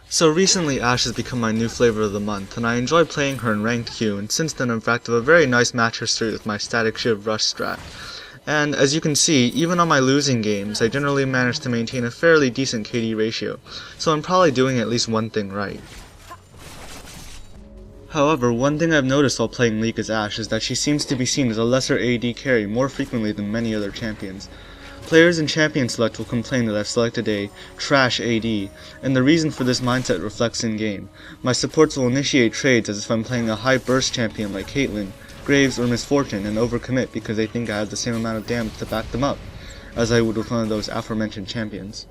So recently Ashe has become my new flavor of the month, and I enjoy playing her in ranked queue, and since then in fact have a very nice match history with my static shiv rush strat. And as you can see, even on my losing games, I generally manage to maintain a fairly decent KD ratio, so I'm probably doing at least one thing right. However, one thing I've noticed while playing League as Ashe is that she seems to be seen as a lesser AD carry more frequently than many other champions. Players in Champion Select will complain that I've selected a trash AD, and the reason for this mindset reflects in-game. My supports will initiate trades as if I'm playing a high burst champion like Caitlyn, Graves, or Misfortune and overcommit because they think I have the same amount of damage to back them up, as I would with one of those aforementioned champions.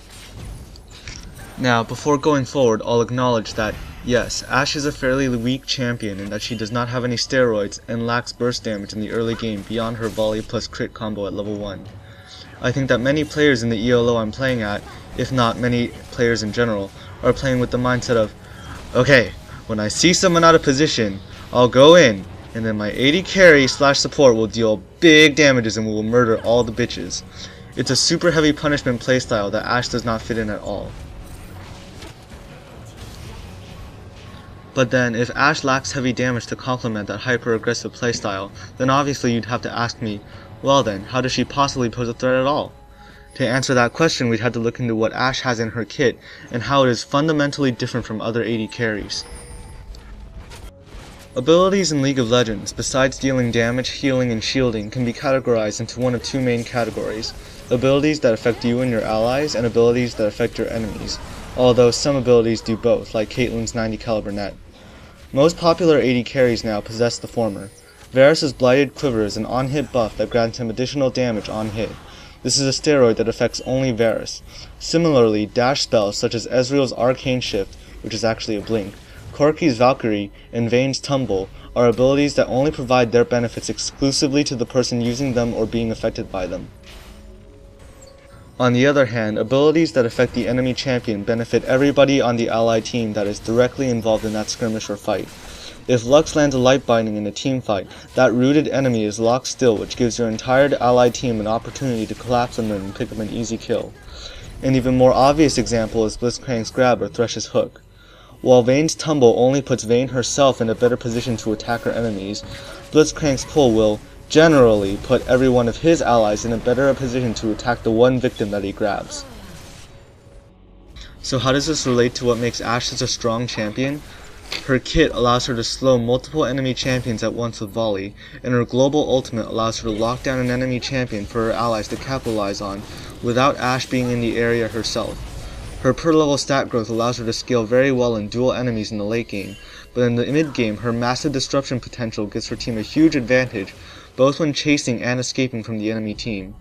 Now, before going forward, I'll acknowledge that, yes, Ashe is a fairly weak champion in that she does not have any steroids and lacks burst damage in the early game beyond her volley plus crit combo at level 1. I think that many players in the ELO I'm playing at, if not many players in general, are playing with the mindset of, okay, when I see someone out of position, I'll go in, and then my AD carry / support will deal big damages and will murder all the bitches. It's a super heavy punishment playstyle that Ashe does not fit in at all. But then, if Ashe lacks heavy damage to complement that hyper-aggressive playstyle, then obviously you'd have to ask me, well then, how does she possibly pose a threat at all? To answer that question, we'd have to look into what Ashe has in her kit, and how it is fundamentally different from other AD carries. Abilities in League of Legends, besides dealing damage, healing, and shielding, can be categorized into one of two main categories: abilities that affect you and your allies, and abilities that affect your enemies, although some abilities do both, like Caitlyn's 90 caliber net. Most popular AD carries now possess the former. Varus' Blighted Quiver is an on-hit buff that grants him additional damage on hit. This is a steroid that affects only Varus. Similarly, dash spells such as Ezreal's Arcane Shift, which is actually a blink, Corki's Valkyrie, and Vayne's Tumble are abilities that only provide their benefits exclusively to the person using them or being affected by them. On the other hand, abilities that affect the enemy champion benefit everybody on the ally team that is directly involved in that skirmish or fight. If Lux lands a light binding in a team fight, that rooted enemy is locked still, which gives your entire allied team an opportunity to collapse on them and pick up an easy kill. An even more obvious example is Blitzcrank's Grab or Thresh's Hook. While Vayne's Tumble only puts Vayne herself in a better position to attack her enemies, Blitzcrank's Pull will, generally, put every one of his allies in a better position to attack the one victim that he grabs. So how does this relate to what makes Ashe such a strong champion? Her kit allows her to slow multiple enemy champions at once with volley, and her global ultimate allows her to lock down an enemy champion for her allies to capitalize on, without Ashe being in the area herself. Her per level stat growth allows her to scale very well and duel enemies in the late game, but in the mid game her massive disruption potential gives her team a huge advantage, both when chasing and escaping from the enemy team.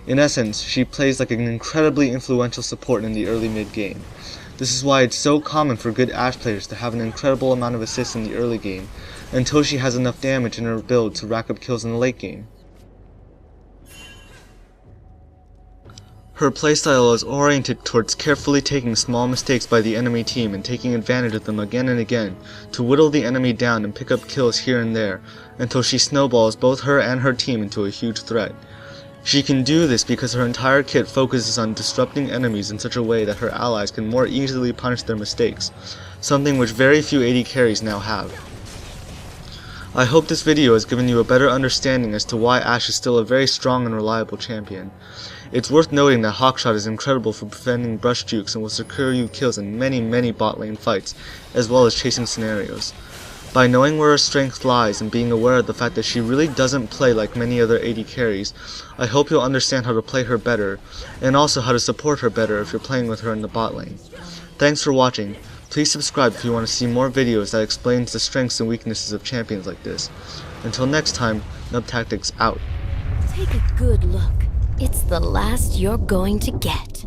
In essence, she plays like an incredibly influential support in the early mid game. This is why it's so common for good Ashe players to have an incredible amount of assists in the early game, until she has enough damage in her build to rack up kills in the late game. Her playstyle is oriented towards carefully taking small mistakes by the enemy team and taking advantage of them again and again, to whittle the enemy down and pick up kills here and there, until she snowballs both her and her team into a huge threat. She can do this because her entire kit focuses on disrupting enemies in such a way that her allies can more easily punish their mistakes, something which very few AD carries now have. I hope this video has given you a better understanding as to why Ashe is still a very strong and reliable champion. It's worth noting that Hawkshot is incredible for preventing brush jukes and will secure you kills in many bot lane fights, as well as chasing scenarios. By knowing where her strength lies and being aware of the fact that she really doesn't play like many other AD carries, I hope you'll understand how to play her better, and also how to support her better if you're playing with her in the bot lane. Thanks for watching. Please subscribe if you want to see more videos that explains the strengths and weaknesses of champions like this. Until next time, Nub Tactics out. Take a good look. It's the last you're going to get.